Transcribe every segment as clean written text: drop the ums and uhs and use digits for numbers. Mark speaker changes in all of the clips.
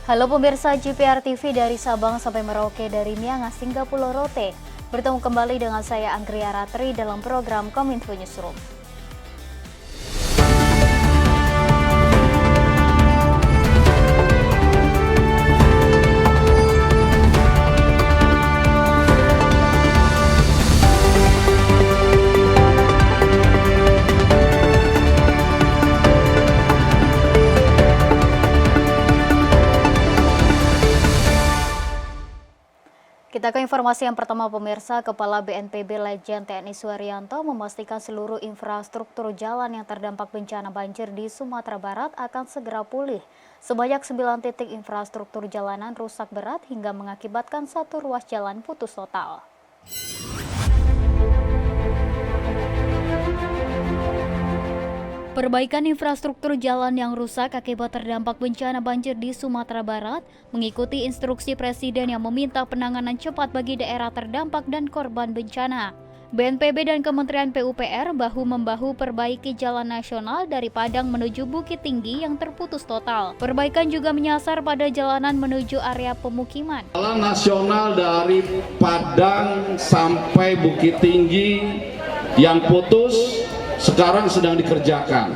Speaker 1: Halo pemirsa GPR TV dari Sabang sampai Merauke, dari Miangas hingga Pulau Rote. Bertemu kembali dengan saya Anggria Ratri dalam program Kominfo Newsroom. Kita ke informasi yang pertama pemirsa. Kepala BNPB Lejen TNI Suharyanto memastikan seluruh infrastruktur jalan yang terdampak bencana banjir di Sumatera Barat akan segera pulih. Sebanyak 9 titik infrastruktur jalanan rusak berat hingga mengakibatkan satu ruas jalan putus total. Perbaikan infrastruktur jalan yang rusak akibat terdampak bencana banjir di Sumatera Barat mengikuti instruksi Presiden yang meminta penanganan cepat bagi daerah terdampak dan korban bencana. BNPB dan Kementerian PUPR bahu-membahu perbaiki jalan nasional dari Padang menuju Bukit Tinggi yang terputus total. Perbaikan juga menyasar pada jalanan menuju area pemukiman.
Speaker 2: Jalan nasional dari Padang sampai Bukit Tinggi yang putus sekarang sedang dikerjakan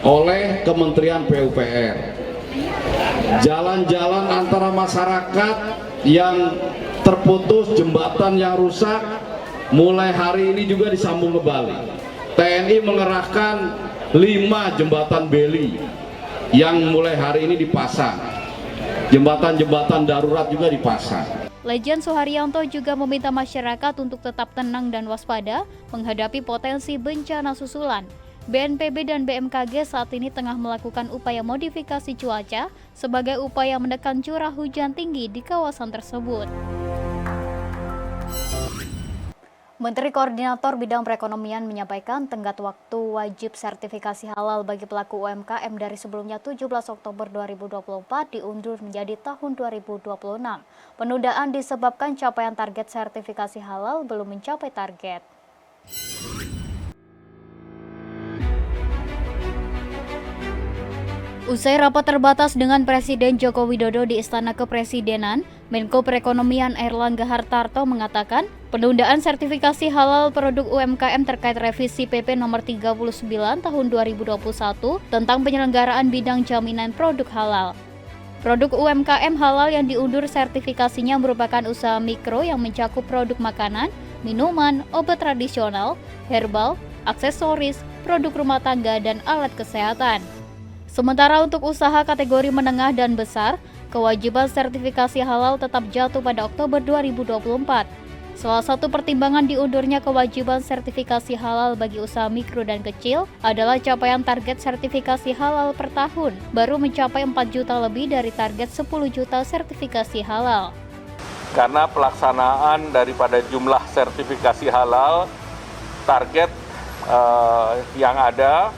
Speaker 2: oleh Kementerian PUPR. Jalan-jalan antara masyarakat yang terputus, jembatan yang rusak, mulai hari ini juga disambung kembali. TNI mengerahkan 5 jembatan beli yang mulai hari ini dipasang. Jembatan-jembatan darurat juga dipasang.
Speaker 1: Lejen Suharyanto juga meminta masyarakat untuk tetap tenang dan waspada menghadapi potensi bencana susulan. BNPB dan BMKG saat ini tengah melakukan upaya modifikasi cuaca sebagai upaya menekan curah hujan tinggi di kawasan tersebut. Menteri Koordinator Bidang Perekonomian menyampaikan tenggat waktu wajib sertifikasi halal bagi pelaku UMKM dari sebelumnya 17 Oktober 2024 diundur menjadi tahun 2026. Penundaan disebabkan capaian target sertifikasi halal belum mencapai target. Usai rapat terbatas dengan Presiden Joko Widodo di Istana Kepresidenan, Menko Perekonomian Airlangga Hartarto mengatakan penundaan sertifikasi halal produk UMKM terkait revisi PP nomor 39 tahun 2021 tentang penyelenggaraan bidang jaminan produk halal. Produk UMKM halal yang diundur sertifikasinya merupakan usaha mikro yang mencakup produk makanan, minuman, obat tradisional, herbal, aksesoris, produk rumah tangga, dan alat kesehatan. Sementara untuk usaha kategori menengah dan besar, kewajiban sertifikasi halal tetap jatuh pada Oktober 2024. Salah satu pertimbangan diundurnya kewajiban sertifikasi halal bagi usaha mikro dan kecil adalah capaian target sertifikasi halal per tahun, baru mencapai 4 juta lebih dari target 10 juta sertifikasi halal.
Speaker 3: Karena pelaksanaan daripada jumlah sertifikasi halal, target yang ada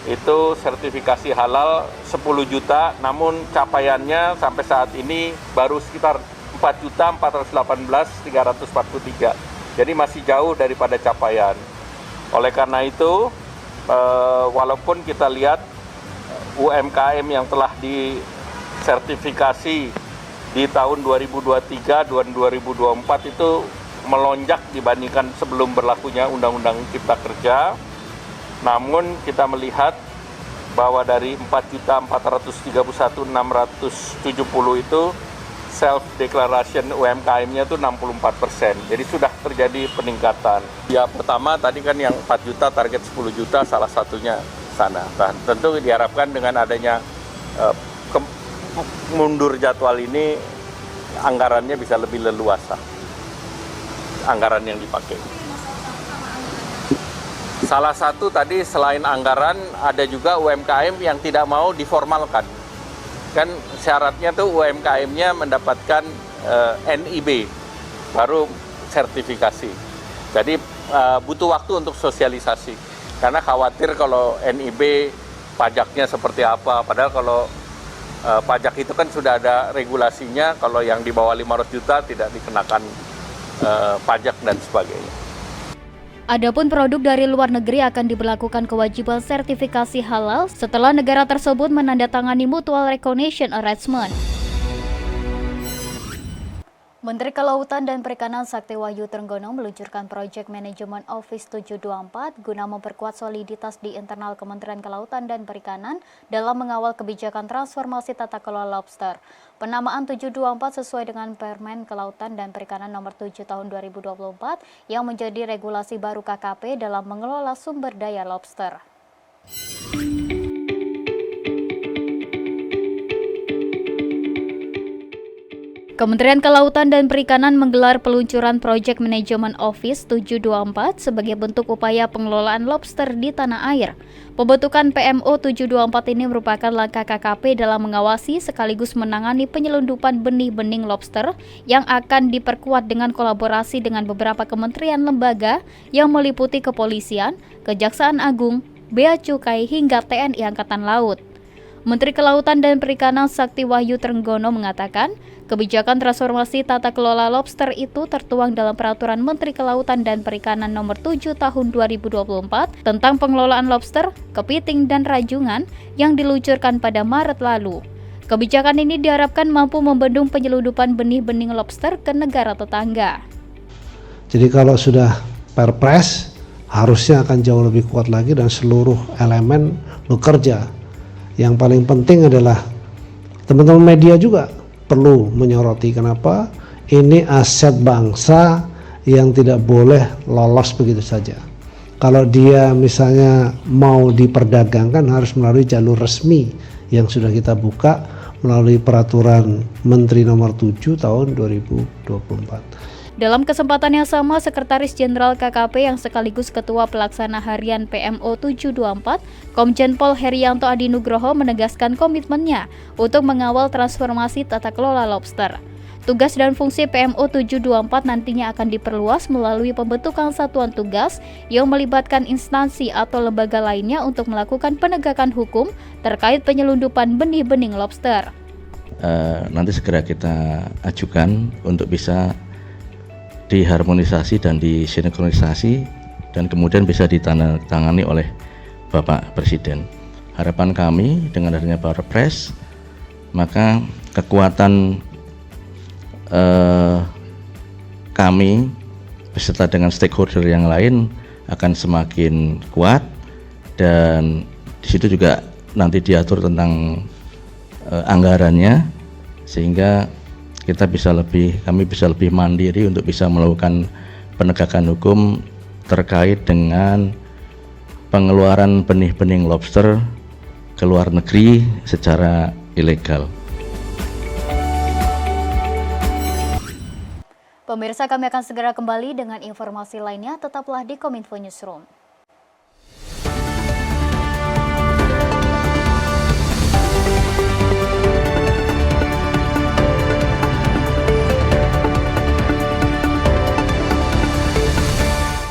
Speaker 3: itu sertifikasi halal 10 juta, namun capaiannya sampai saat ini baru sekitar 4.418.343. Jadi masih jauh daripada capaian. Oleh karena itu, walaupun kita lihat UMKM yang telah disertifikasi di tahun 2023 dan 2024 itu melonjak dibandingkan sebelum berlakunya Undang-Undang Cipta Kerja. Namun kita melihat bahwa dari 4.431.670 itu self-declaration UMKM-nya itu 64%. Jadi sudah terjadi peningkatan. Ya pertama tadi kan yang 4 juta target 10 juta salah satunya sana. Dan tentu diharapkan dengan adanya mundur jadwal ini anggarannya bisa lebih leluasa. Anggaran yang dipakai. Salah satu tadi selain anggaran ada juga UMKM yang tidak mau diformalkan. Kan syaratnya tuh UMKM-nya mendapatkan NIB baru sertifikasi. Jadi butuh waktu untuk sosialisasi. Karena khawatir kalau NIB pajaknya seperti apa. Padahal kalau pajak itu kan sudah ada regulasinya, kalau yang di bawah 500 juta tidak dikenakan pajak dan sebagainya.
Speaker 1: Adapun produk dari luar negeri akan diberlakukan kewajiban sertifikasi halal setelah negara tersebut menandatangani Mutual Recognition Arrangement. Menteri Kelautan dan Perikanan Sakti Wahyu Trenggono meluncurkan Project Management Office 724 guna memperkuat soliditas di internal Kementerian Kelautan dan Perikanan dalam mengawal kebijakan transformasi tata kelola lobster. Penamaan 724 sesuai dengan Permen Kelautan dan Perikanan Nomor 7 Tahun 2024 yang menjadi regulasi baru KKP dalam mengelola sumber daya lobster. Kementerian Kelautan dan Perikanan menggelar peluncuran Project Management Office 724 sebagai bentuk upaya pengelolaan lobster di tanah air. Pembentukan PMO 724 ini merupakan langkah KKP dalam mengawasi sekaligus menangani penyelundupan benih-bening lobster yang akan diperkuat dengan kolaborasi dengan beberapa kementerian lembaga yang meliputi Kepolisian, Kejaksaan Agung, Bea Cukai hingga TNI Angkatan Laut. Menteri Kelautan dan Perikanan Sakti Wahyu Trenggono mengatakan, kebijakan transformasi tata kelola lobster itu tertuang dalam Peraturan Menteri Kelautan dan Perikanan Nomor 7 Tahun 2024 tentang pengelolaan lobster, kepiting, dan rajungan yang diluncurkan pada Maret lalu. Kebijakan ini diharapkan mampu membendung penyelundupan benih-benih lobster ke negara tetangga.
Speaker 4: Jadi kalau sudah Perpres, harusnya akan jauh lebih kuat lagi dan seluruh elemen bekerja. Yang paling penting adalah teman-teman media juga perlu menyoroti kenapa ini aset bangsa yang tidak boleh lolos begitu saja. Kalau dia misalnya mau diperdagangkan harus melalui jalur resmi yang sudah kita buka melalui Peraturan Menteri Nomor 7 Tahun 2024.
Speaker 1: Dalam kesempatan yang sama, Sekretaris Jenderal KKP yang sekaligus Ketua Pelaksana Harian PMO 724, Komjen Pol Herianto Adinugroho menegaskan komitmennya untuk mengawal transformasi tata kelola lobster. Tugas dan fungsi PMO 724 nantinya akan diperluas melalui pembentukan satuan tugas yang melibatkan instansi atau lembaga lainnya untuk melakukan penegakan hukum terkait penyelundupan benih-benih lobster.
Speaker 5: Nanti segera kita ajukan untuk bisa diharmonisasi dan disinkronisasi dan kemudian bisa ditandatangani oleh Bapak Presiden. Harapan kami dengan adanya Perpres, maka kekuatan kami beserta dengan stakeholder yang lain akan semakin kuat, dan di situ juga nanti diatur tentang anggarannya sehingga kami bisa lebih mandiri untuk bisa melakukan penegakan hukum terkait dengan pengeluaran benih-benih lobster ke luar negeri secara ilegal.
Speaker 1: Pemirsa, kami akan segera kembali dengan informasi lainnya, tetaplah di Kominfo Newsroom.